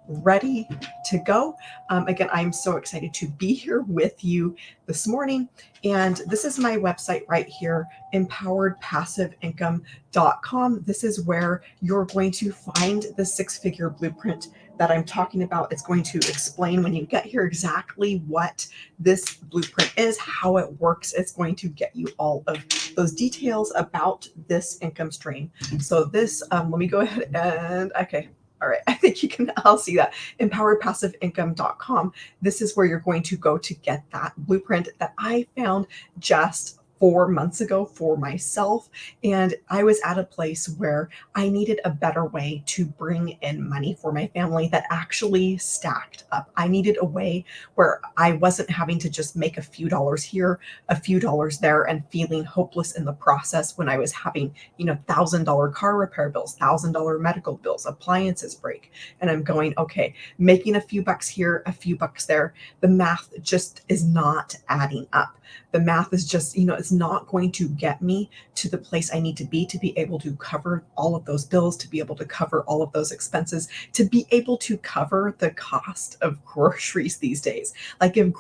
ready to go. Again, I'm so excited to be here with you this morning. And this is my website right here, empoweredpassiveincome.com. This is where you're going to find the six-figure blueprint that I'm talking about. It's going to explain when you get here exactly what this blueprint is, how it works. It's going to get you all of those details about this income stream. So this, let me go ahead and, okay. All right, I think you can all see that. Empoweredpassiveincome.com. This is where you're going to go to get that blueprint that I found just 4 months ago for myself. And I was at a place where I needed a better way to bring in money for my family that actually stacked up. I needed a way where I wasn't having to just make a few dollars here, a few dollars there, and feeling hopeless in the process when I was having, $1,000 car repair bills, $1,000 medical bills, appliances break. And I'm going, okay, making a few bucks here, a few bucks there. The math just is not adding up. The math is just, it's not going to get me to the place I need to be able to cover all of those bills, to be able to cover all of those expenses, to be able to cover the cost of groceries these days. Like if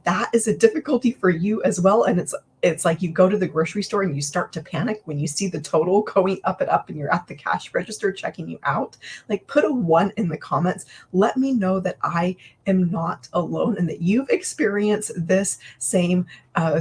that is a difficulty for you as well, and it's like you go to the grocery store and you start to panic when you see the total going up and up and you're at the cash register checking you out, like put a 1 in the comments. Let me know that I am not alone and that you've experienced this same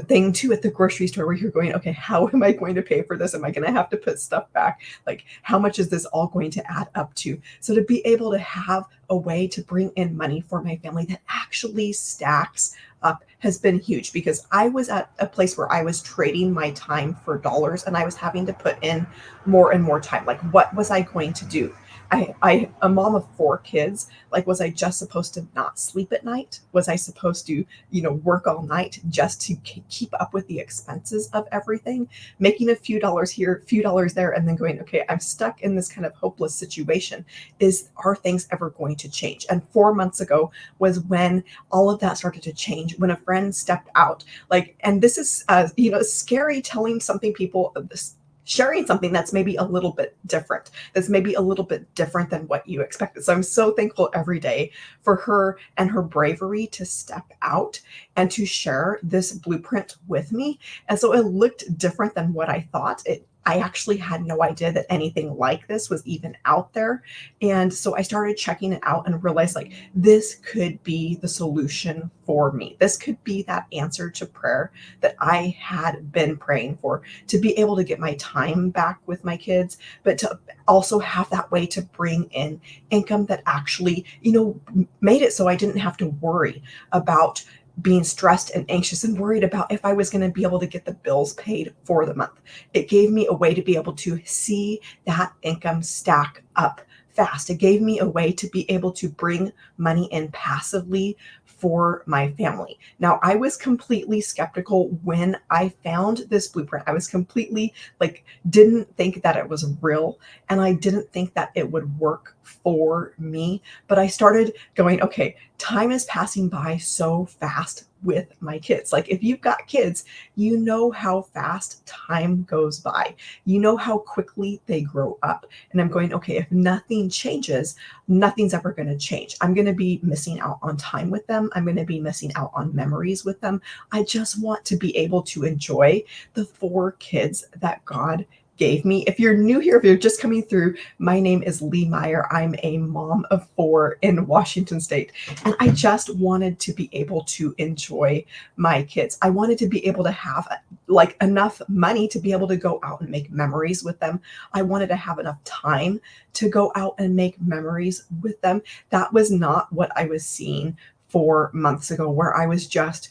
thing too at the grocery store where you're going, okay, how am I going to pay for this? Am I going to have to put stuff back? Like, how much is this all going to add up to? So to be able to have a way to bring in money for my family that actually stacks up has been huge, because I was at a place where I was trading my time for dollars and I was having to put in more and more time. Like, what was I going to do? A mom of 4 kids. Like, was I just supposed to not sleep at night? Was I supposed to, work all night just to keep up with the expenses of everything? Making a few dollars here, a few dollars there, and then going, okay, I'm stuck in this kind of hopeless situation. Are things ever going to change? And 4 months ago was when all of that started to change, when a friend stepped out. Like, and this is, scary telling something people, sharing something that's maybe a little bit different, that's maybe a little bit different than what you expected. So I'm so thankful every day for her and her bravery to step out and to share this blueprint with me. And so it looked different than what I thought. I actually had no idea that anything like this was even out there. And so I started checking it out and realized, like, this could be the solution for me. This could be that answer to prayer that I had been praying for, to be able to get my time back with my kids, but to also have that way to bring in income that actually, made it so I didn't have to worry about being stressed and anxious and worried about if I was going to be able to get the bills paid for the month. It gave me a way to be able to see that income stack up fast. It gave me a way to be able to bring money in passively for my family. Now, I was completely skeptical when I found this blueprint. I was completely didn't think that it was real, and I didn't think that it would work for me. But I started going, okay, time is passing by so fast with my kids. Like, if you've got kids, you know how fast time goes by. You know how quickly they grow up. And I'm going, okay, if nothing changes, nothing's ever going to change. I'm going to be missing out on time with them. I'm going to be missing out on memories with them. I just want to be able to enjoy the 4 kids that God gave me. If you're new here, if you're just coming through, my name is Lee Meyer. I'm a mom of 4 in Washington State, and I just wanted to be able to enjoy my kids. I wanted to be able to have enough money to be able to go out and make memories with them. I wanted to have enough time to go out and make memories with them. That was not what I was seeing 4 months ago, where I was just,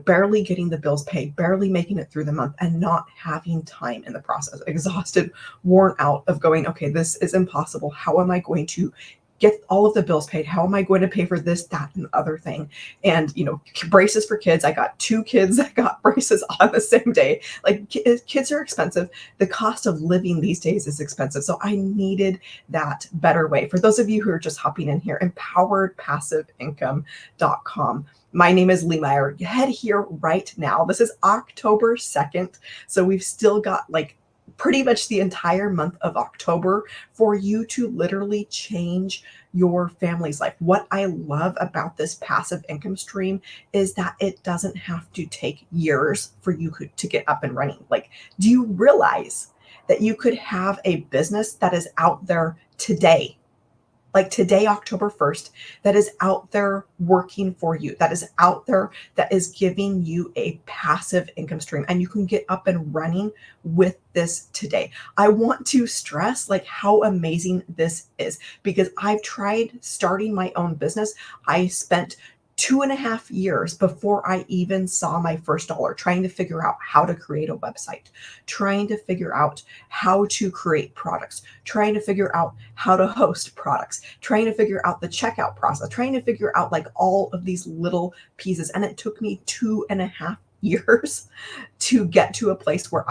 barely getting the bills paid, barely making it through the month, and not having time in the process, exhausted, worn out of going, okay, this is impossible. How am I going to get all of the bills paid? How am I going to pay for this, that, and the other thing? And, braces for kids. I got 2 kids that got braces on the same day. Like, kids are expensive. The cost of living these days is expensive. So I needed that better way. For those of you who are just hopping in here, empoweredpassiveincome.com. My name is Lee Meyer. Head here right now. This is October 2nd. So we've still got pretty much the entire month of October for you to literally change your family's life. What I love about this passive income stream is that it doesn't have to take years for you to get up and running. Like, do you realize that you could have a business that is out there today, like today, October 1st, that is out there working for you, that is out there, that is giving you a passive income stream, and you can get up and running with this today. I want to stress like how amazing this is, because I've tried starting my own business. I spent 2.5 years before I even saw my first dollar trying to figure out how to create a website, trying to figure out how to create products, trying to figure out how to host products, trying to figure out the checkout process, trying to figure out like all of these little pieces. And it took me 2.5 years to get to a place where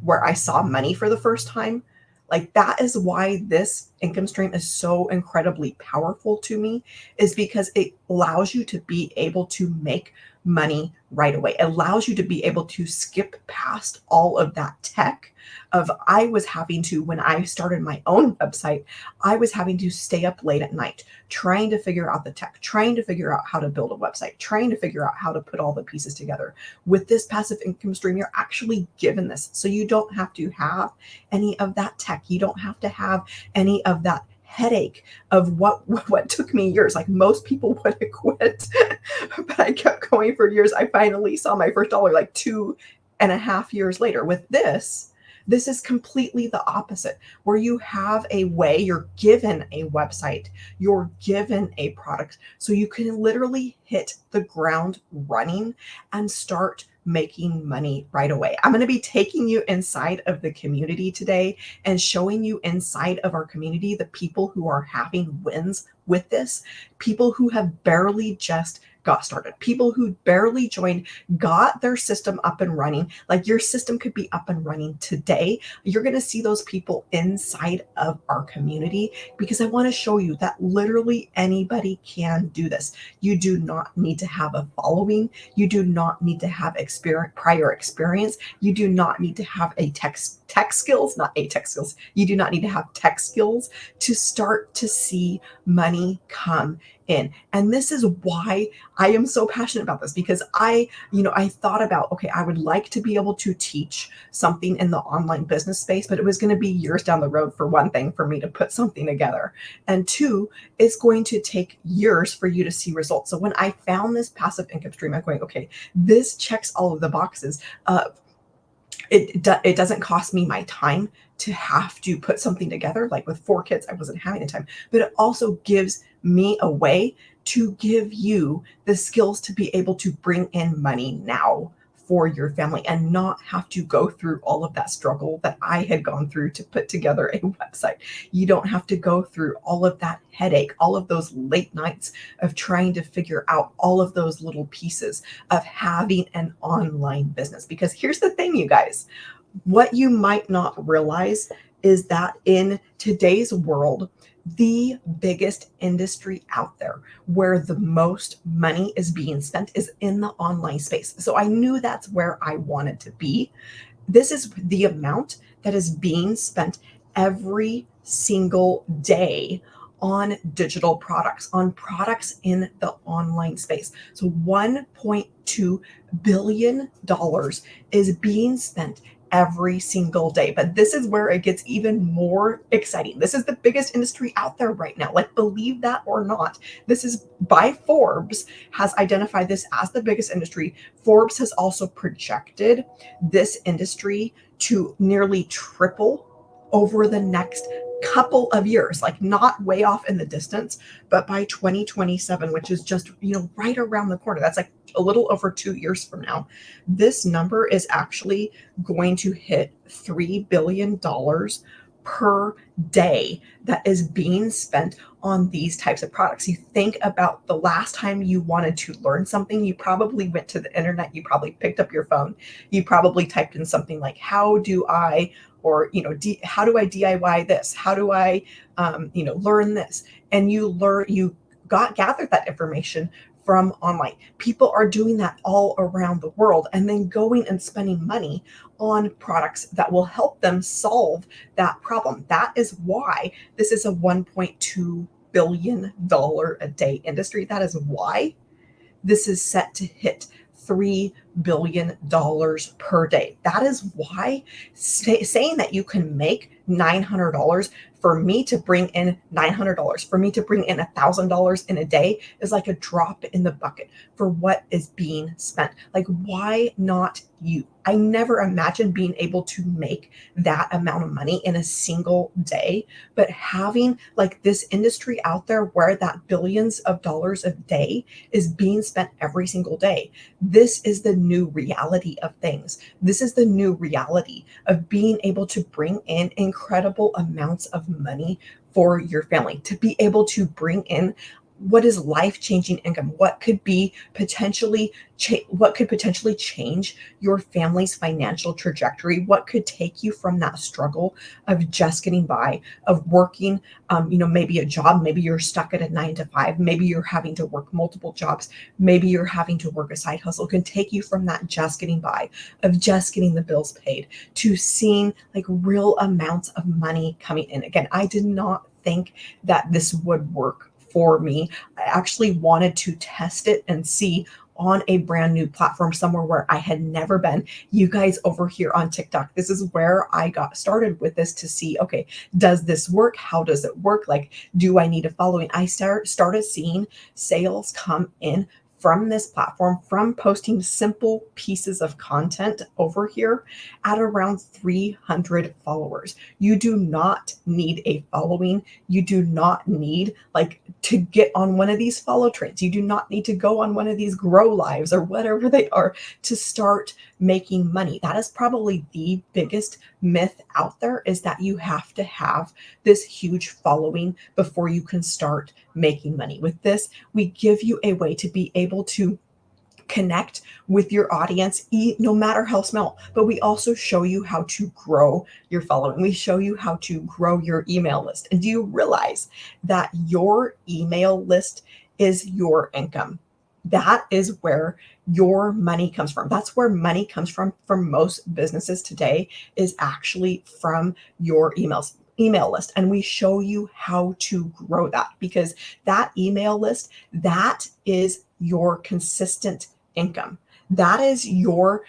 where I saw money for the first time. Like, that is why this income stream is so incredibly powerful to me, is because it allows you to be able to make money right away. It allows you to be able to skip past all of that tech of I was having to, when I started my own website, I was having to stay up late at night trying to figure out the tech, trying to figure out how to build a website, trying to figure out how to put all the pieces together. With this passive income stream, you're actually given this. So you don't have to have any of that tech. You don't have to have any of that headache of what took me years. Like, most people would have quit, but I kept going for years. I finally saw my first dollar like 2.5 years later. With this is completely the opposite, where you have a way, you're given a website, you're given a product, so you can literally hit the ground running and start making money right away. I'm going to be taking you inside of the community today and showing you inside of our community the people who are having wins with this, people who have barely just got started, people who barely joined, got their system up and running. Like, your system could be up and running today. You're going to see those people inside of our community, because I want to show you that literally anybody can do this. You do not need to have a following. You do not need to have prior experience. You do not need to have a tech skills, not a tech skills. You do not need to have tech skills to start to see money come in. And this is why I am so passionate about this, because I thought about, okay, I would like to be able to teach something in the online business space, but it was going to be years down the road, for one thing, for me to put something together. And two, it's going to take years for you to see results. So when I found this passive income stream, I'm going, okay, this checks all of the boxes. It doesn't cost me my time to have to put something together. Like, with 4 kids, I wasn't having the time, but it also gives me a way to give you the skills to be able to bring in money now for your family and not have to go through all of that struggle that I had gone through to put together a website. You don't have to go through all of that headache, all of those late nights of trying to figure out all of those little pieces of having an online business. Because here's the thing, you guys, what you might not realize is that in today's world, the biggest industry out there where the most money is being spent is in the online space. So I knew that's where I wanted to be. This is the amount that is being spent every single day on digital products, on products in the online space. So $1.2 billion is being spent every single day. But this is where it gets even more exciting. This is the biggest industry out there right now. Like, believe that or not, this is by Forbes has identified this as the biggest industry. Forbes has also projected this industry to nearly triple over the next couple of years, like not way off in the distance, but by 2027, which is just, right around the corner. That's like a little over 2 years from now. This number is actually going to hit $3 billion per day that is being spent on these types of products. You think about the last time you wanted to learn something, you probably went to the internet, you probably picked up your phone, you probably typed in something like, how do I DIY this? How do I, learn this? And you gathered that information from online. People are doing that all around the world and then going and spending money on products that will help them solve that problem. That is why this is a $1.2 billion a day industry. That is why this is set to hit $3 billion per day. That is why saying that you can make $900 for me to bring in $900, for me to bring in $1,000 in a day is like a drop in the bucket for what is being spent. Like, why not you? I never imagined being able to make that amount of money in a single day, but having like this industry out there where that billions of dollars a day is being spent every single day. This is the new reality of things. This is the new reality of being able to bring in incredible amounts of money for your family, to be able to bring in what is life-changing income, what could be potentially what could potentially change your family's financial trajectory, what could take you from that struggle of just getting by, of working, maybe a job, maybe you're stuck at a 9 to 5, maybe you're having to work multiple jobs, maybe you're having to work a side hustle, can take you from that just getting by, of just getting the bills paid, to seeing like real amounts of money coming in. Again, I did not think that this would work for me. I actually wanted to test it and see on a brand new platform somewhere where I had never been. You guys over here on TikTok, this is where I got started with this to see, okay, does this work? How does it work? Like, do I need a following? I started seeing sales come in from this platform, from posting simple pieces of content over here at around 300 followers. You do not need a following. You do not need like to get on one of these follow trends. You do not need to go on one of these grow lives or whatever they are to start making money. That is probably the biggest myth out there, is that you have to have this huge following before you can start making money. With this, we give you a way to be able to connect with your audience, no matter how small, but we also show you how to grow your following. We show you how to grow your email list. And do you realize that your email list is your income? That is where your money comes from. That's where money comes from for most businesses today, is actually from your email list. And we show you how to grow that, because that email list, that is your consistent income. That is your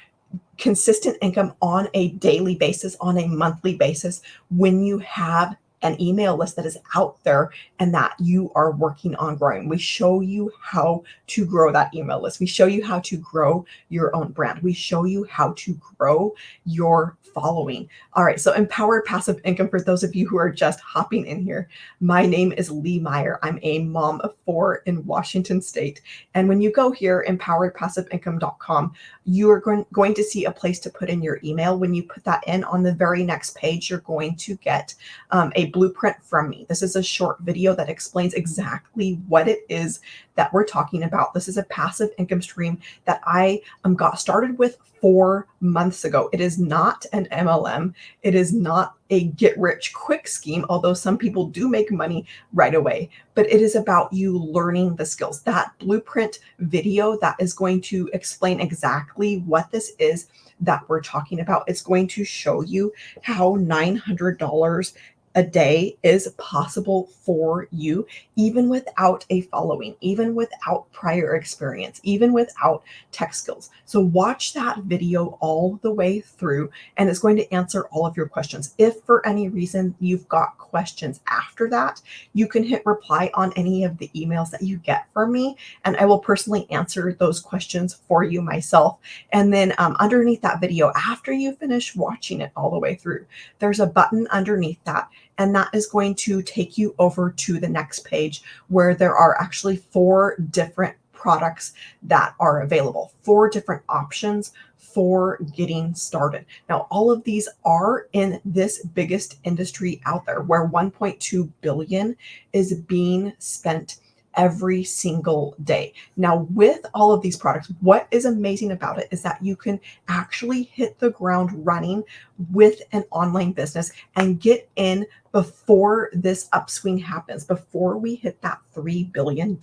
consistent income on a daily basis, on a monthly basis, when you have an email list that is out there and that you are working on growing. We show you how to grow that email list. We show you how to grow your own brand. We show you how to grow your following. All right, so Empowered Passive Income, for those of you who are just hopping in here, my name is Lee Meyer. I'm a mom of 4 in Washington State. And when you go here, empoweredpassiveincome.com, you are going to see a place to put in your email. When you put that in, on the very next page, you're going to get a blueprint from me. This is a short video that explains exactly what it is that we're talking about. This is a passive income stream that I got started with 4 months ago. It is not an MLM. It is not a get rich quick scheme, although some people do make money right away, but it is about you learning the skills. That blueprint video that is going to explain exactly what this is that we're talking about. It's going to show you how $900 a day is possible for you, even without a following, even without prior experience, even without tech skills. So watch that video all the way through, and it's going to answer all of your questions. If for any reason you've got questions after that, you can hit reply on any of the emails that you get from me, and I will personally answer those questions for you myself. And then underneath that video, after you finish watching it all the way through, there's a button underneath that, and that is going to take you over to the next page, where there are actually 4 different products that are available, 4 different options for getting started. Now, all of these are in this biggest industry out there, where 1.2 billion is being spent every single day. Now, with all of these products, what is amazing about it is that you can actually hit the ground running with an online business and get in before this upswing happens, before we hit that $3 billion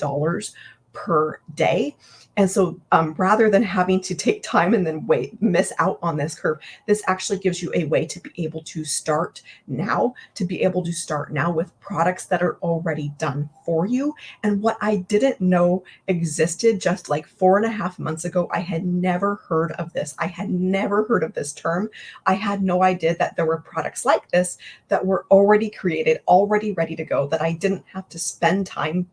per day. And so rather than having to take time and then miss out on this curve, this actually gives you a way to be able to start now, with products that are already done for you. And what I didn't know existed just like 4.5 months ago, I had never heard of this. I had never heard of this term. I had no idea that there were products like this that were already created, already ready to go, that I didn't have to spend time,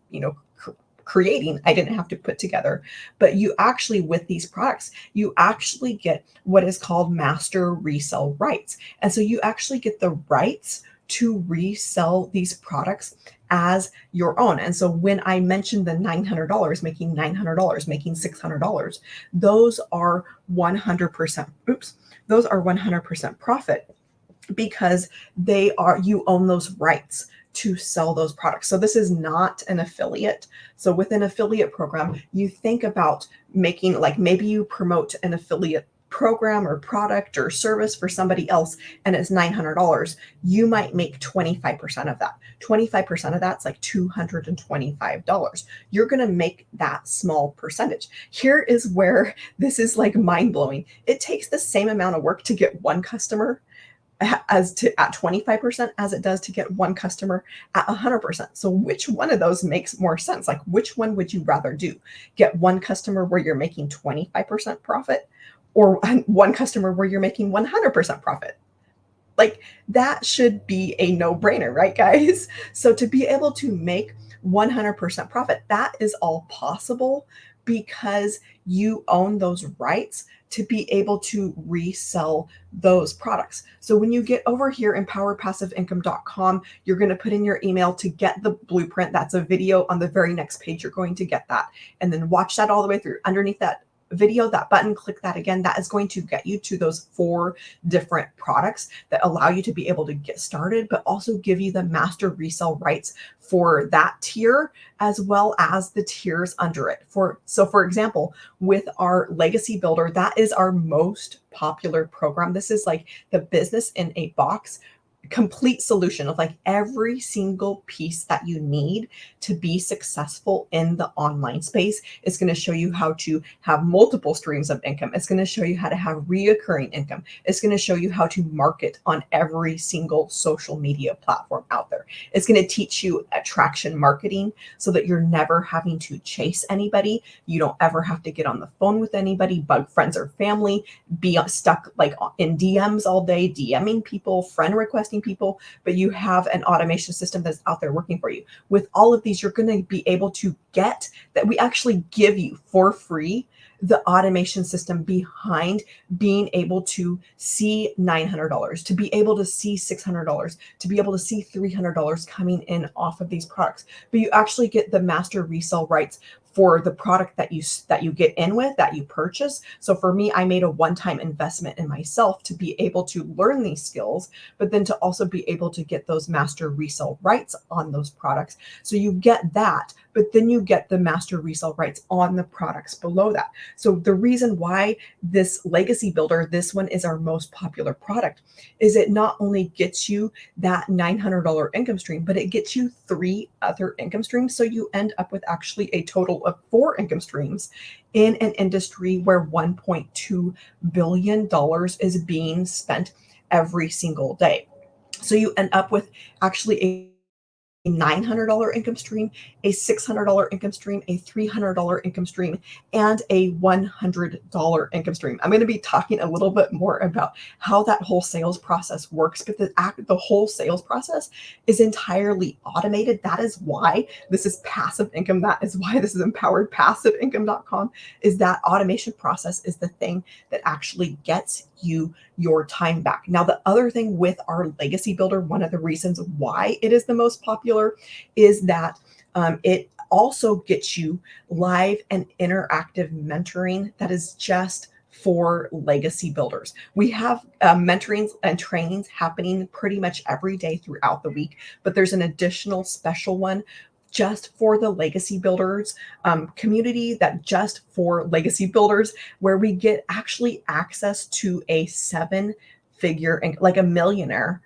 creating. I didn't have to put together. But you actually, with these products, you actually get what is called master resale rights. And so you actually get the rights to resell these products as your own. And so when I mentioned the $900, making $900, making $600, those are 100%, those are 100% profit, because you own those rights to sell those products. So this is not an affiliate. So with an affiliate program, you think about making, like, maybe you promote an affiliate program or product or service for somebody else and it's $900. You might make 25% of that. 25% of that's like $225. You're going to make that small percentage. Here is where this is like mind blowing. It takes the same amount of work to get one customer at 25% as it does to get one customer at 100%. So which one of those makes more sense? Like, which one would you rather do? Get one customer where you're making 25% profit, or one customer where you're making 100% profit? Like, that should be a no-brainer, right, guys? So to be able to make 100% profit, that is all possible because you own those rights to be able to resell those products. So when you get over here in powerpassiveincome.com, you're going to put in your email to get the blueprint. That's a video on the very next page. You're going to get that, and then watch that all the way through. Underneath that video, that button, click that again. That is going to get you to those 4 different products that allow you to be able to get started, but also give you the master resale rights for that tier, as well as the tiers under it. For example, with our Legacy Builder, that is our most popular program. This is like the business in a box, complete solution of like every single piece that you need to be successful in the online space. It's going to show you how to have multiple streams of income. It's going to show you how to have reoccurring income. It's going to show you how to market on every single social media platform out there. It's going to teach you attraction marketing so that you're never having to chase anybody. You don't ever have to get on the phone with anybody, bug friends or family, be stuck like in DMs all day, DMing people, friend requesting people, but you have an automation system that's out there working for you. With all of these, you're going to be able to get that. We actually give you for free the automation system behind being able to see $900, to be able to see $600, to be able to see $300 coming in off of these products. But you actually get the master resale rights for the product that you get in with, that you purchase. So for me, I made a one-time investment in myself to be able to learn these skills, but then to also be able to get those master resale rights on those products. So you get that, but then you get the master resale rights on the products below that. So the reason why this Legacy Builder, this one is our most popular product, is it not only gets you that $900 income stream, but it gets you 3 other income streams. So you end up with actually a total of 4 income streams in an industry where $1.2 billion is being spent every single day. So you end up with actually a $900 income stream, a $600 income stream, a $300 income stream, and a $100 income stream. I'm going to be talking a little bit more about how that whole sales process works, but the whole sales process is entirely automated. That is why this is passive income. That is why this is empoweredpassiveincome.com, is that automation process is the thing that actually gets you your time back. Now, the other thing with our Legacy Builder, one of the reasons why it is the most popular is that it also gets you live and interactive mentoring that is just for Legacy Builders. We have mentorings and trainings happening pretty much every day throughout the week, but there's an additional special one just for the Legacy Builders community, that just for Legacy Builders, where we get actually access to a 7-figure, like a millionaire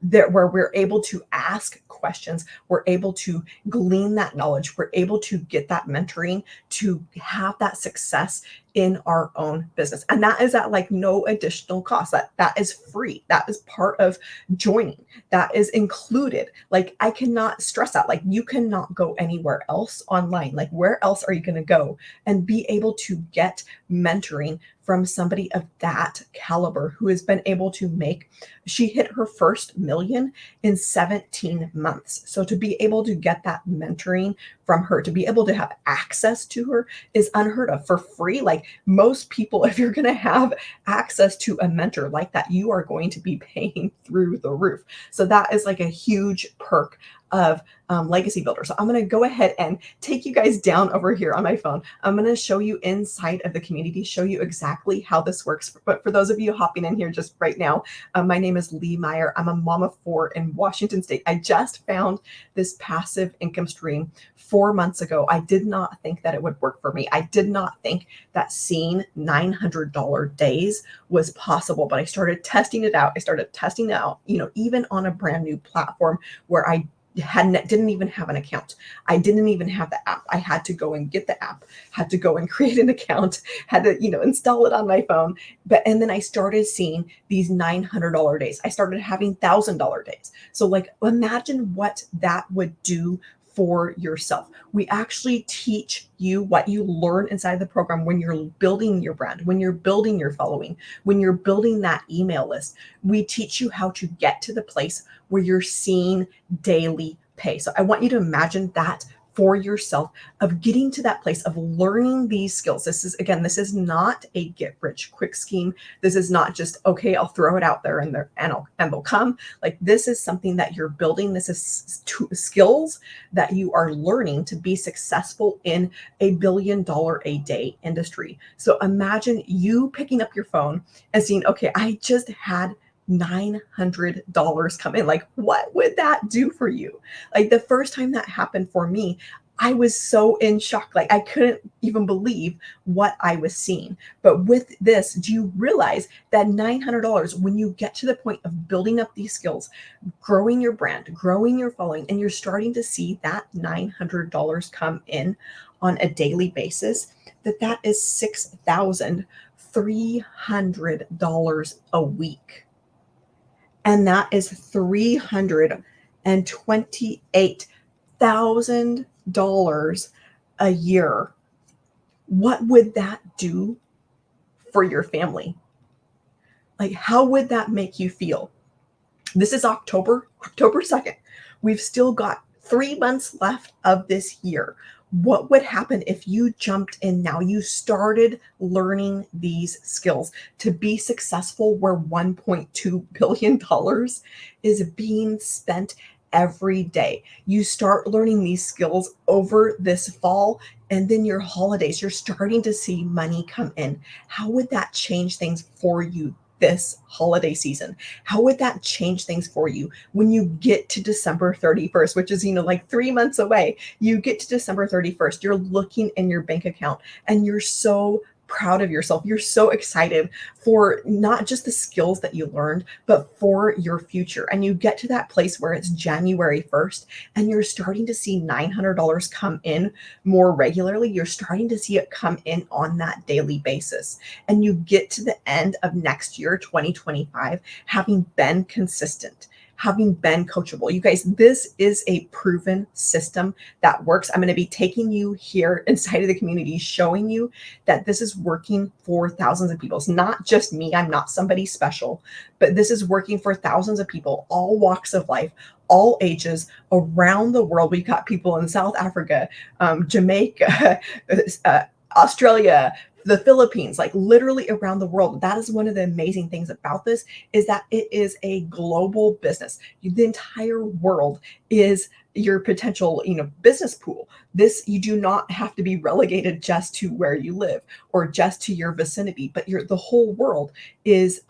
that where we're able to ask questions, we're able to glean that knowledge, we're able to get that mentoring to have that success in our own business. And that is at like no additional cost. That is free. That is part of joining. That is included. Like I cannot stress that. Like you cannot go anywhere else online. Like where else are you going to go and be able to get mentoring from somebody of that caliber who has been able to make, she hit her first million in 17 months. So to be able to get that mentoring from her, to be able to have access to her is unheard of for free. Like most people, if you're going to have access to a mentor like that, you are going to be paying through the roof. So that is like a huge perk of Legacy Builder. So I'm going to go ahead and take you guys down over here on my phone. I'm going to show you inside of the community, show you exactly how this works. But for those of you hopping in here just right now, my name is Lee Meyer. I'm a mom of four in Washington State. I just found this passive income stream 4 months ago. I did not think that it would work for me. I did not think that seeing $900 days was possible, but I started testing it out. Even on a brand new platform where I didn't even have an account. I didn't even have the app. I had to go and get the app, had to go and create an account, had to, install it on my phone. And then I started seeing these $900 days. I started having $1,000 days. So like, imagine what that would do for yourself. We actually teach you what you learn inside the program when you're building your brand, when you're building your following, when you're building that email list. We teach you how to get to the place where you're seeing daily pay. So I want you to imagine that for yourself, of getting to that place of learning these skills. This is not a get rich quick scheme. This is not just, okay, I'll throw it out there and they'll come. Like this is something that you're building. This is skills that you are learning to be successful in $1 billion a day industry. So imagine you picking up your phone and seeing, okay, I just had $900 come in. Like, what would that do for you? Like the first time that happened for me, I was so in shock. Like I couldn't even believe what I was seeing. But with this, do you realize that $900, when you get to the point of building up these skills, growing your brand, growing your following, and you're starting to see that $900 come in on a daily basis, that is $6,300 a week. And that is $328,000 a year. What would that do for your family? Like, how would that make you feel? This is October 2nd. We've still got 3 months left of this year. What would happen if you jumped in now? You started learning these skills to be successful where $1.2 billion is being spent every day. You start learning these skills over this fall, and then your holidays, you're starting to see money come in. How would that change things for you this holiday season? How would that change things for you when you get to December 31st, which is, like 3 months away? You get to December 31st, you're looking in your bank account and you're so proud of yourself. You're so excited for not just the skills that you learned, but for your future. And you get to that place where it's January 1st and you're starting to see $900 come in more regularly. You're starting to see it come in on that daily basis. And you get to the end of next year, 2025, having been consistent, having been coachable. You guys, this is a proven system that works. I'm going to be taking you here inside of the community, showing you that this is working for thousands of people. It's not just me. I'm not somebody special, but this is working for thousands of people, all walks of life, all ages, around the world. We've got people in South Africa, Jamaica, Australia, the Philippines, like literally around the world. That is one of the amazing things about this, is that it is a global business. The entire world is your potential, business pool. You do not have to be relegated just to where you live or just to your vicinity, but the whole world is,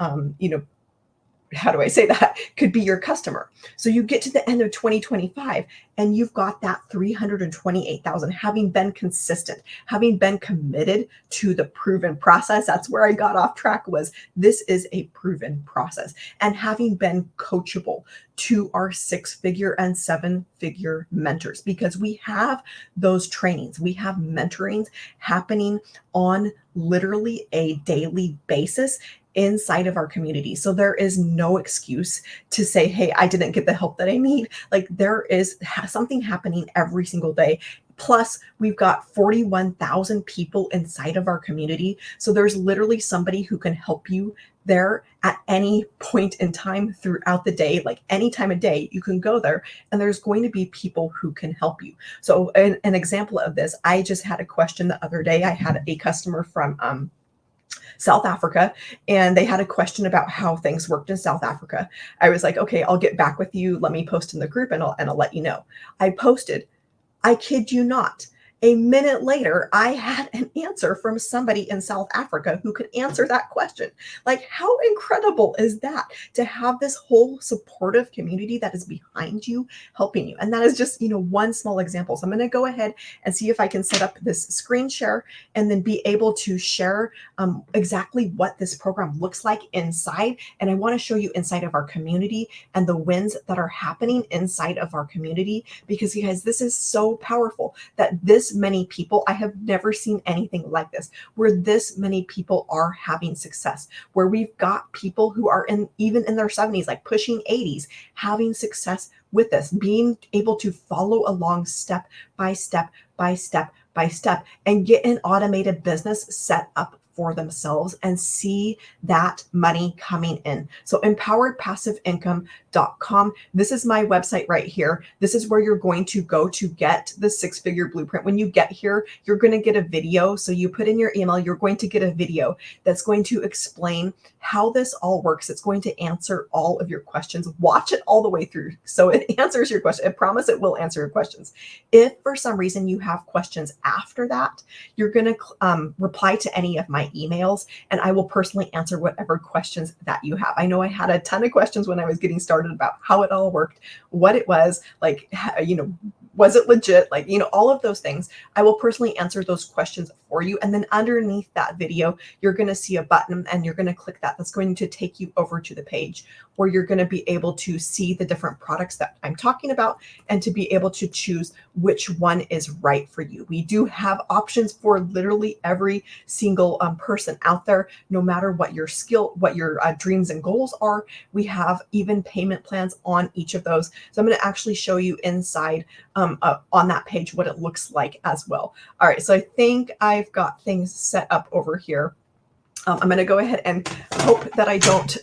how do I say that? Could be your customer. So you get to the end of 2025 and you've got that 328,000, having been consistent, having been committed to the proven process. That's where I got off track, was this is a proven process, and having been coachable to our 6-figure and 7-figure mentors, because we have those trainings, we have mentorings happening on literally a daily basis inside of our community. So there is no excuse to say, hey, I didn't get the help that I need. Like, there is something happening every single day. Plus, we've got 41,000 people inside of our community. So there's literally somebody who can help you there at any point in time throughout the day. Like, any time of day, you can go there and there's going to be people who can help you. So an example of this, I just had a question the other day. I had a customer from South Africa, and they had a question about how things worked in South Africa. I was like, okay, I'll get back with you. Let me post in the group and I'll let you know. I posted. I kid you not. A minute later, I had an answer from somebody in South Africa who could answer that question. Like, how incredible is that, to have this whole supportive community that is behind you, helping you? And that is just, one small example. So I'm going to go ahead and see if I can set up this screen share and then be able to share exactly what this program looks like inside. And I want to show you inside of our community and the wins that are happening inside of our community, because you guys, this is so powerful that this many people, I have never seen anything like this, where this many people are having success, where we've got people who are even in their 70s, like pushing 80s, having success with this, being able to follow along step by step by step by step and get an automated business set up for themselves and see that money coming in. So empoweredpassiveincome.com. This is my website right here. This is where you're going to go to get the 6-figure blueprint. When you get here, you're going to get a video. So you put in your email, you're going to get a video that's going to explain how this all works. It's going to answer all of your questions. Watch it all the way through so it answers your question. I promise it will answer your questions. If for some reason you have questions after that, you're going to reply to any of my emails, and I will personally answer whatever questions that you have. I know I had a ton of questions when I was getting started about how it all worked, what it was, like, was it legit? Like, all of those things. I will personally answer those questions for you. And then underneath that video, you're going to see a button and you're going to click that. That's going to take you over to the page where you're going to be able to see the different products that I'm talking about and to be able to choose which one is right for you. We do have options for literally every single person out there, no matter what your skill, what your dreams and goals are. We have even payment plans on each of those. So I'm going to actually show you inside on that page what it looks like as well. All right, so I think I've got things set up over here. I'm going to go ahead and hope that I don't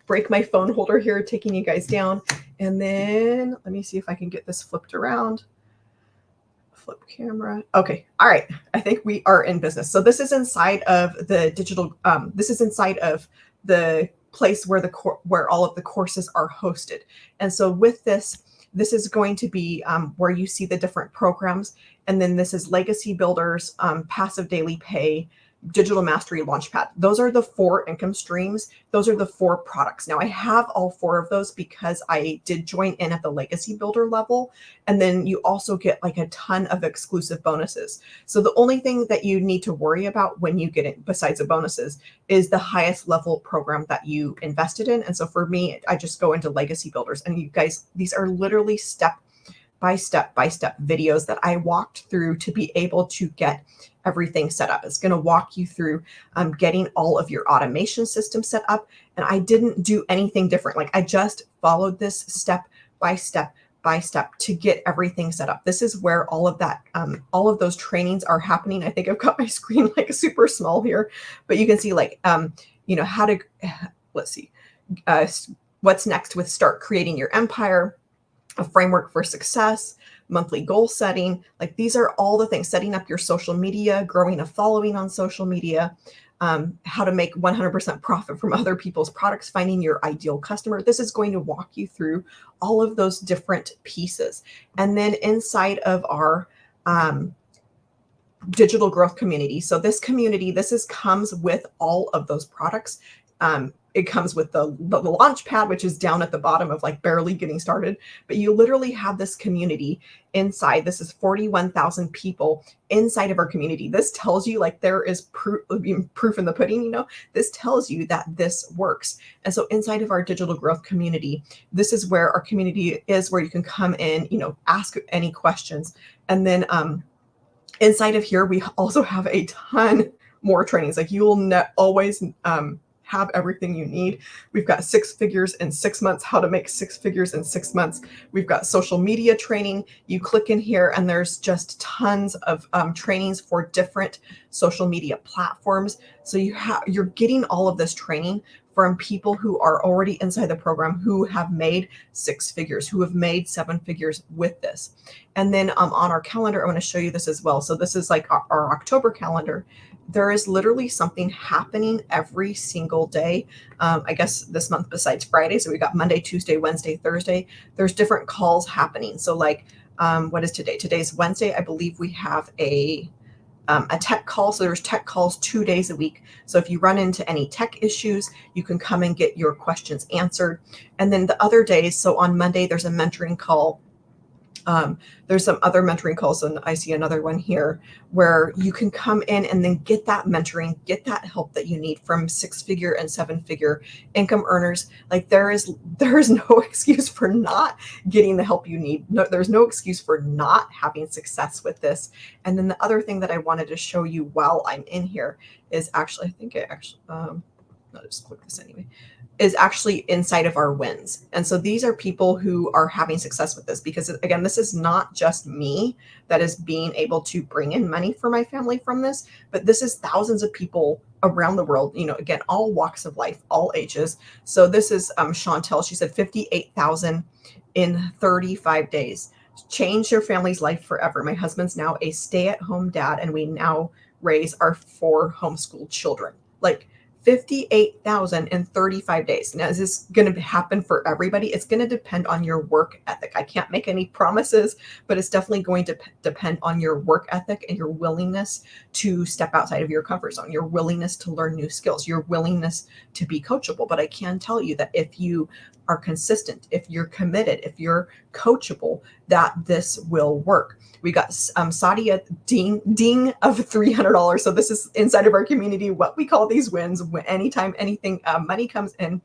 break my phone holder here, taking you guys down. And then let me see if I can get this flipped around. Flip camera. Okay. All right. I think we are in business. So this is inside of the digital, this is inside of the place where where all of the courses are hosted. And so with this is going to be where you see the different programs. And then this is Legacy Builders, Passive Daily Pay, Digital Mastery Launchpad. Those are the 4 income streams. Those are the 4 products. Now I have all 4 of those because I did join in at the Legacy Builder level. And then you also get like a ton of exclusive bonuses. So the only thing that you need to worry about when you get it, besides the bonuses, is the highest level program that you invested in. And so for me, I just go into Legacy Builders. And you guys, these are literally step by step videos that I walked through to be able to get everything set up. It's going to walk you through getting all of your automation system set up. And I didn't do anything different. Like, I just followed this step by step to get everything set up. This is where all of that, all of those trainings are happening. I think I've got my screen like super small here, but you can see like, how to, let's see, what's next with start creating your empire, a framework for success, monthly goal setting. Like, these are all the things, setting up your social media, growing a following on social media, how to make 100% profit from other people's products, finding your ideal customer. This is going to walk you through all of those different pieces. And then inside of our digital growth community. So this community, comes with all of those products. it comes with the launch pad, which is down at the bottom of like barely getting started. But you literally have this community inside. This is 41,000 people inside of our community. This tells you like there is proof in the pudding, you know, this tells you that this works. And so inside of our digital growth community, this is where our community is, where you can come in, you know, ask any questions. And then inside of here, we also have a ton more trainings. Like you will always have everything you need. We've got 6 figures in 6 months, how to make 6 figures in 6 months. We've got social media training. You click in here and there's just tons of trainings for different social media platforms. So you're getting all of this training from people who are already inside the program, who have made 6 figures, who have made 7 figures with this. And then on our calendar, I want to show you this as well. So this is like our October calendar. There is literally something happening every single day. I guess this month besides Friday. So we got Monday, Tuesday, Wednesday, Thursday. There's different calls happening. So like, what is today? Today's Wednesday. I believe we have a tech call. So there's tech calls 2 days a week. So if you run into any tech issues, you can come and get your questions answered. And then the other days, so on Monday, there's a mentoring call. There's some other mentoring calls, and I see another one here where you can come in and then get that mentoring, get that help that you need from 6-figure and 7-figure income earners. Like there is no excuse for not getting the help you need. No, there's no excuse for not having success with this. And then the other thing that I wanted to show you while I'm in here is actually, I think it actually, I'll just click this anyway, is actually inside of our wins. And so these are people who are having success with this, because again, this is not just me that is being able to bring in money for my family from this, but this is thousands of people around the world, you know, again, all walks of life, all ages. So this is Chantel. She said 58,000 in 35 days. Change your family's life forever. My husband's now a stay-at-home dad, and we now raise our 4 homeschooled children. Like 58,000 in 35 days. Now, is this going to happen for everybody? It's going to depend on your work ethic. I can't make any promises, but it's definitely going to depend on your work ethic and your willingness to step outside of your comfort zone, your willingness to learn new skills, your willingness to be coachable. But I can tell you that if you are consistent, if you're committed, if you're coachable, that this will work. We got Sadia ding of $300. So this is inside of our community, what we call these wins. Anytime anything money comes in,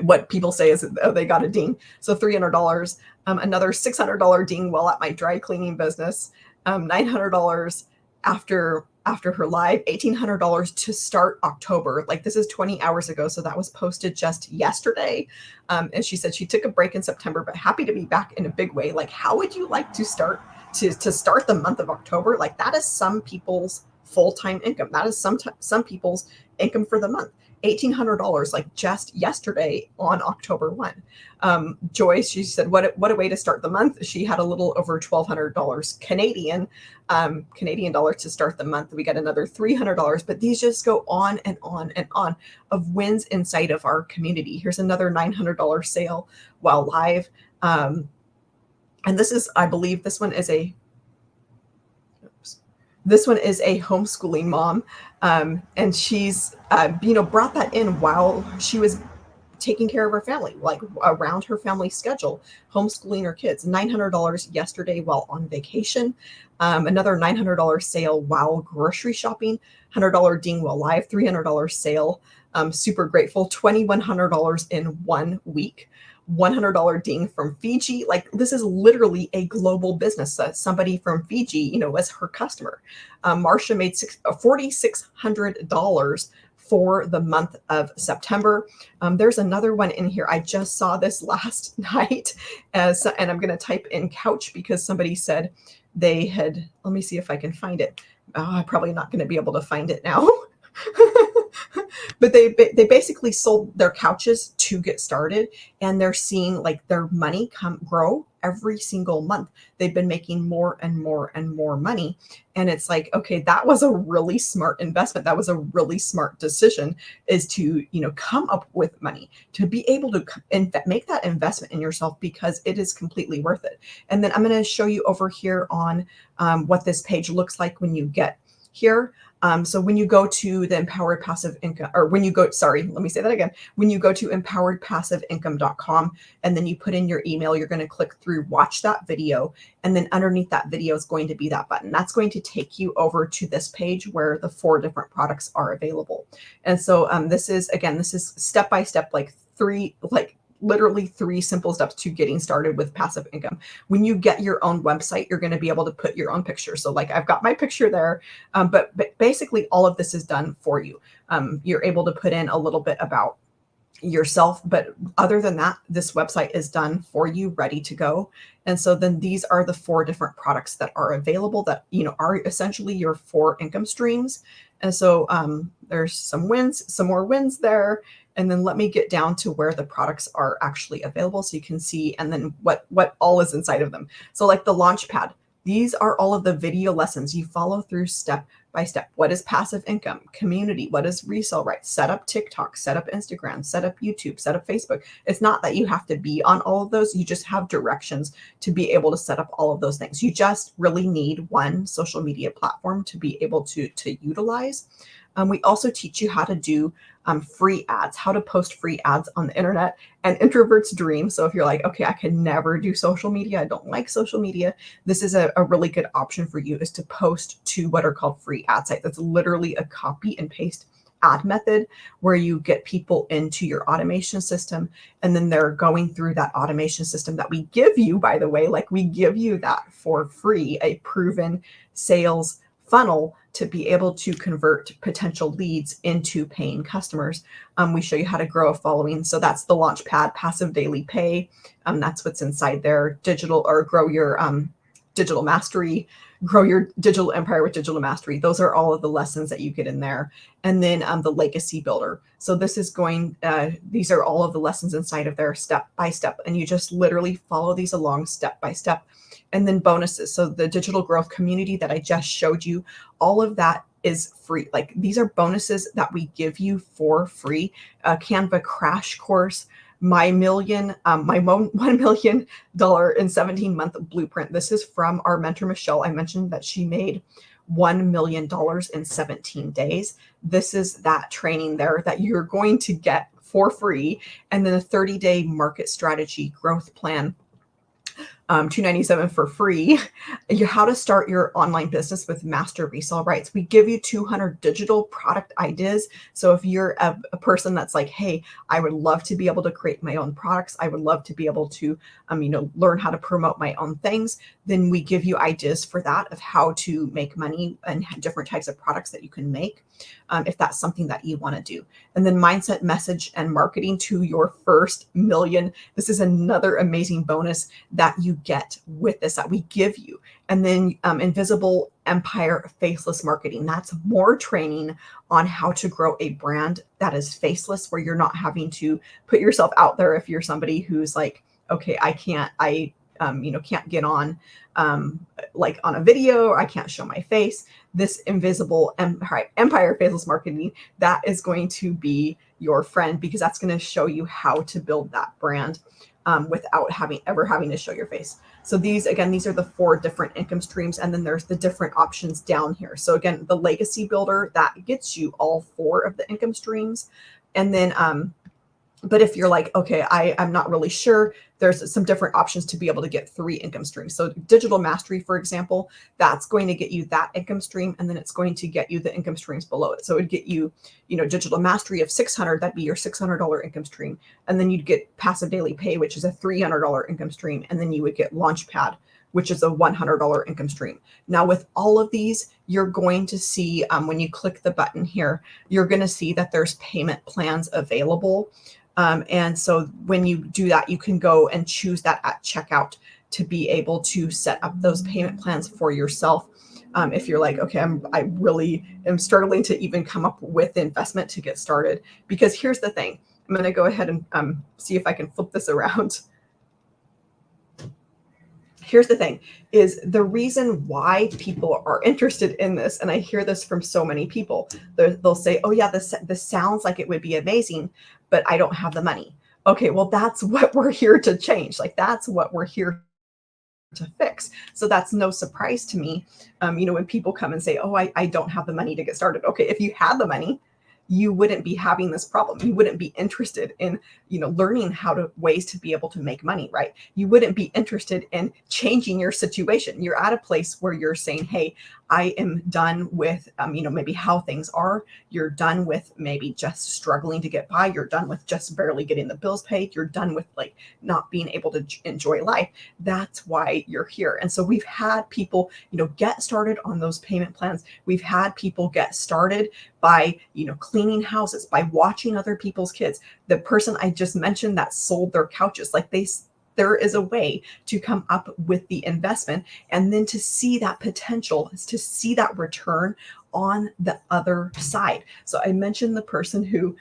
what people say is, oh, they got a ding. So $300, another $600 ding while at my dry cleaning business, $900 after her live, $1,800 to start October. Like this is 20 hours ago. So that was posted just yesterday. And she said she took a break in September, but happy to be back in a big way. Like, how would you like to start the month of October? Like that is some people's full-time income. That is some people's income for the month. $1,800, like just yesterday on October 1. Joyce, she said, what a way to start the month. She had a little over $1,200 Canadian dollars to start the month. We got another $300, but these just go on and on and on of wins inside of our community. Here's another $900 sale while live. And this is, I believe this one is a homeschooling mom. And she's, brought that in while she was taking care of her family, like around her family schedule, homeschooling her kids. $900 yesterday while on vacation. Another $900 sale while grocery shopping, $100 ding while live, $300 sale. Super grateful. $2,100 in 1 week. $100 ding from Fiji. Like this is literally a global business. Somebody from Fiji, was her customer. Marsha made $4,600 for the month of September. There's another one in here. I just saw this last night, and I'm going to type in couch because somebody said they had. Let me see if I can find it. I'm probably not going to be able to find it now. But they basically sold their couches to get started, and they're seeing like their money grow every single month. They've been making more and more and more money. And it's like, okay, that was a really smart investment. That was a really smart decision, is to, come up with money, to be able to make that investment in yourself, because it is completely worth it. And then I'm going to show you over here on what this page looks like when you get here. So when you go to the Empowered Passive Income, or when you go, sorry, let me say that again. When you go to empoweredpassiveincome.com and then you put in your email, you're going to click through watch that video. And then underneath that video is going to be that button. That's going to take you over to this page where the 4 different products are available. And so this is, again, this is step by step, like literally 3 simple steps to getting started with passive income. When you get your own website, you're going to be able to put your own picture. So like I've got my picture there, but basically all of this is done for you. You're able to put in a little bit about yourself, but other than that, this website is done for you, ready to go. And so then these are the 4 different products that are available that, are essentially your 4 income streams. And so there's some wins, some more wins there. And then let me get down to where the products are actually available so you can see, and then what all is inside of them. So like the Launchpad, these are all of the video lessons you follow through step by step. What is passive income? Community. What is resale rights? Set up TikTok, set up Instagram, set up YouTube, set up Facebook. It's not that you have to be on all of those. You just have directions to be able to set up all of those things. You just really need one social media platform to be able to utilize. We also teach you how to do free ads, how to post free ads on the internet, an introvert's dream. So if you're like, okay, I can never do social media, I don't like social media, this is a really good option for you, is to post to what are called free ad sites. That's literally a copy and paste ad method where you get people into your automation system, and then they're going through that automation system that we give you, by the way, like we give you that for free, a proven sales funnel to be able to convert potential leads into paying customers. We show you how to grow a following. So that's the Launchpad Passive Daily Pay. That's what's inside there. Digital, or grow your digital mastery, grow your digital empire with digital mastery. Those are all of the lessons that you get in there. And then the Legacy Builder. So this is these are all of the lessons inside of there step by step. And you just literally follow these along step by step. And then bonuses. So the digital growth community that I just showed you, all of that is free. Like these are bonuses that we give you for free. Canva crash course, my $1 million in 17-month blueprint. This is from our mentor, Michelle. I mentioned that she made $1 million in 17 days. This is that training there that you're going to get for free. And then a 30-day market strategy growth plan, $297 for free. How to start your online business with master resale rights. We give you 200 digital product ideas. So if you're a person that's like, hey, I would love to be able to create my own products, I would love to be able to, learn how to promote my own things, then we give you ideas for that, of how to make money and different types of products that you can make, if that's something that you want to do. And then mindset, message, and marketing to your first million. This is another amazing bonus that you get with this, that we give you. And then invisible empire faceless marketing. That's more training on how to grow a brand that is faceless, where you're not having to put yourself out there. If you're somebody who's like, okay, I can't get on like on a video, or I can't show my face. This invisible empire faceless marketing, that is going to be your friend, because that's going to show you how to build that brand without having to show your face. So these are the 4 different income streams. And then there's the different options down here. So again, the Legacy Builder, that gets you all 4 of the income streams. And then, but if you're like, okay, I'm not really sure, there's some different options to be able to get 3 income streams. So digital mastery, for example, that's going to get you that income stream, and then it's going to get you the income streams below it. So it would get you, digital mastery of 600, that'd be your $600 income stream. And then you'd get passive daily pay, which is a $300 income stream. And then you would get Launchpad, which is a $100 income stream. Now with all of these, you're going to see, when you click the button here, you're going to see that there's payment plans available. And so when you do that, you can go and choose that at checkout to be able to set up those payment plans for yourself. If you're like, okay, I really am struggling to even come up with investment to get started. Because here's the thing, I'm going to go ahead and see if I can flip this around. Here's the thing, is the reason why people are interested in this, and I hear this from so many people, they'll say, oh yeah, this sounds like it would be amazing, but I don't have the money. Okay, well, that's what we're here to change. Like, that's what we're here to fix. So that's no surprise to me. When people come and say, oh, I don't have the money to get started. Okay, if you had the money, you wouldn't be having this problem. You wouldn't be interested in, learning ways to be able to make money, right? You wouldn't be interested in changing your situation. You're at a place where you're saying, hey, I am done with, maybe how things are. You're done with maybe just struggling to get by. You're done with just barely getting the bills paid. You're done with like not being able to enjoy life. That's why you're here. And so we've had people, get started on those payment plans. We've had people get started by, cleaning houses, by watching other people's kids. The person I just mentioned that sold their couches, there is a way to come up with the investment and then to see that potential, to see that return on the other side. So I mentioned the person who,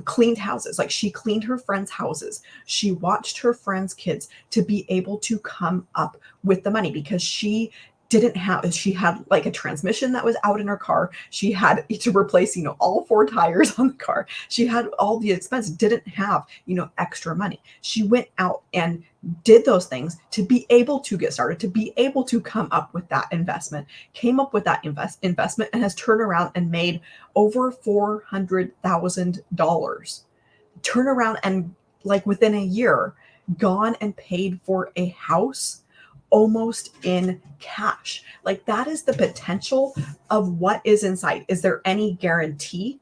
cleaned houses. Like she cleaned her friends' houses. She watched her friends' kids to be able to come up with the money because she had like a transmission that was out in her car. She had to replace, all 4 tires on the car. She had all the expense, didn't have, extra money. She went out and did those things to be able to get started, to be able to come up with that investment, came up with that investment and has turned around and made over $400,000. Turn around and like within a year, gone and paid for a house almost in cash. Like that is the potential of what is inside. Is there any guarantee?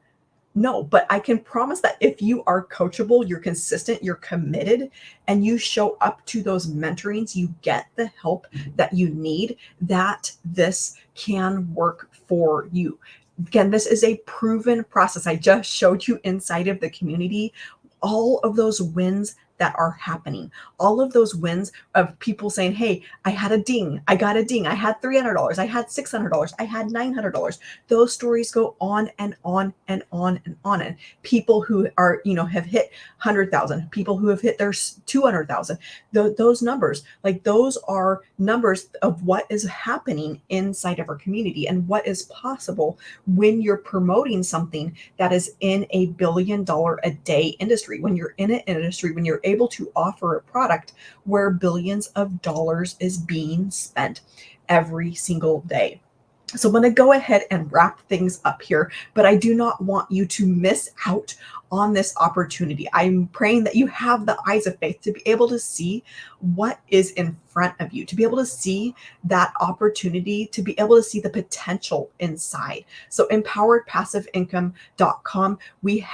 No, but I can promise that if you are coachable, you're consistent, you're committed, and you show up to those mentorings, you get the help that you need, that this can work for you. Again, this is a proven process. I just showed you inside of the community all of those wins that are happening, all of those wins of people saying, hey, I had a ding, I got a ding, I had $300, I had $600, I had $900. Those stories go on and on and on and on. And people who are, have hit 100,000, people who have hit their 200,000, those numbers, like those are numbers of what is happening inside of our community and what is possible when you're promoting something that is in a $1 billion a day industry, when you're in an industry, when you're able to offer a product where billions of dollars is being spent every single day. So I'm going to go ahead and wrap things up here, but I do not want you to miss out on this opportunity. I'm praying that you have the eyes of faith to be able to see what is in front of you, to be able to see that opportunity, to be able to see the potential inside. So empoweredpassiveincome.com, we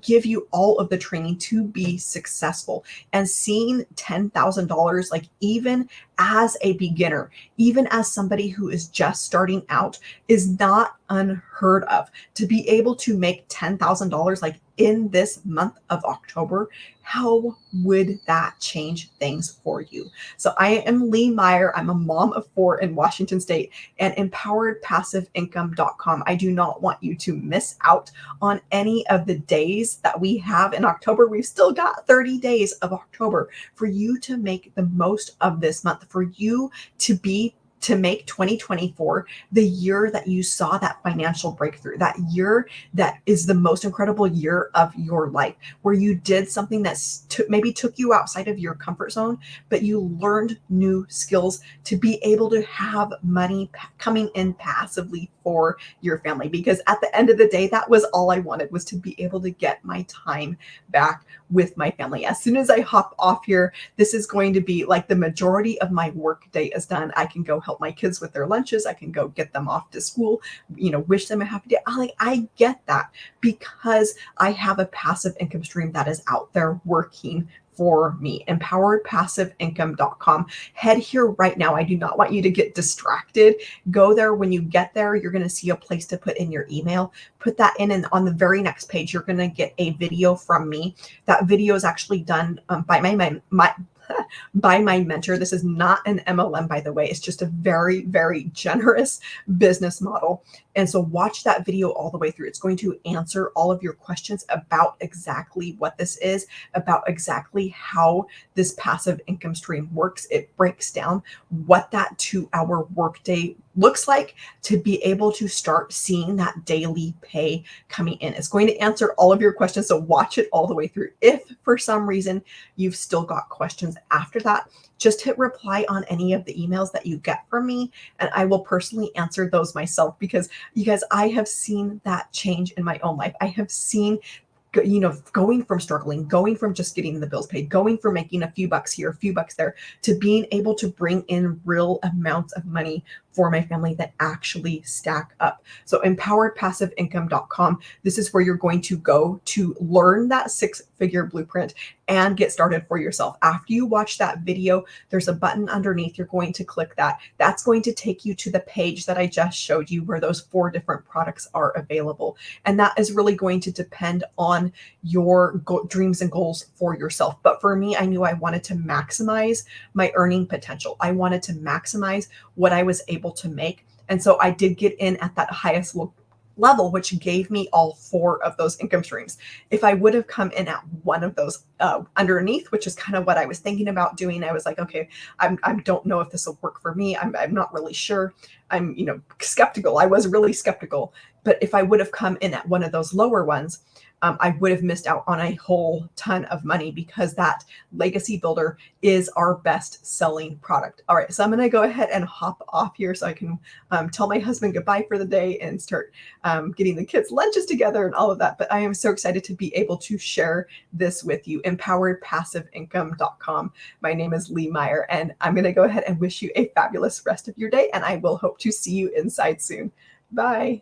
give you all of the training to be successful, and seeing $10,000, like even as a beginner, even as somebody who is just starting out, is not unheard of. To be able to make $10,000 like in this month of October, how would that change things for you? So I am Lee Meyer. I'm a mom of 4 in Washington State, and empoweredpassiveincome.com. I do not want you to miss out on any of the days that we have in October. We've still got 30 days of October for you to make the most of this month, for you to make 2024 the year that you saw that financial breakthrough, that year that is the most incredible year of your life, where you did something that maybe took you outside of your comfort zone, but you learned new skills to be able to have money coming in passively for your family. Because at the end of the day, that was all I wanted, was to be able to get my time back with my family. As soon as I hop off here, this is going to be like the majority of my work day is done. I can go help my kids with their lunches. I can go get them off to school, wish them a happy day. I get that because I have a passive income stream that is out there working for me. empoweredpassiveincome.com. Head here right now. I do not want you to get distracted. Go there. When you get there, you're going to see a place to put in your email. Put that in, and on the very next page, you're going to get a video from me. That video is actually done by by my mentor. This is not an MLM, by the way. It's just a very, very generous business model. And so watch that video all the way through. It's going to answer all of your questions about exactly what this is, about exactly how this passive income stream works. It breaks down what that 2-hour workday looks like to be able to start seeing that daily pay coming in. It's going to answer all of your questions. So watch it all the way through. If for some reason you've still got questions after that, just hit reply on any of the emails that you get from me, and I will personally answer those myself because you guys, I have seen that change in my own life. I have seen going from struggling, going from just getting the bills paid, going from making a few bucks here, a few bucks there, to being able to bring in real amounts of money for my family that actually stack up. So empoweredpassiveincome.com, this is where you're going to go to learn that six-figure blueprint and get started for yourself. After you watch that video, there's a button underneath. You're going to click that. That's going to take you to the page that I just showed you where those 4 different products are available. And that is really going to depend on your dreams and goals for yourself. But for me, I knew I wanted to maximize my earning potential. I wanted to maximize what I was able to make. And so I did get in at that highest level, which gave me all 4 of those income streams. If I would have come in at one of those underneath, which is kind of what I was thinking about doing, I was like, okay, I don't know if this will work for me. I'm not really sure. I'm, skeptical. I was really skeptical. But if I would have come in at one of those lower ones, I would have missed out on a whole ton of money because that Legacy Builder is our best selling product. All right, so I'm going to go ahead and hop off here so I can tell my husband goodbye for the day and start getting the kids' lunches together and all of that. But I am so excited to be able to share this with you. EmpoweredPassiveIncome.com. My name is Lee Meyer, and I'm going to go ahead and wish you a fabulous rest of your day, and I will hope to see you inside soon. Bye.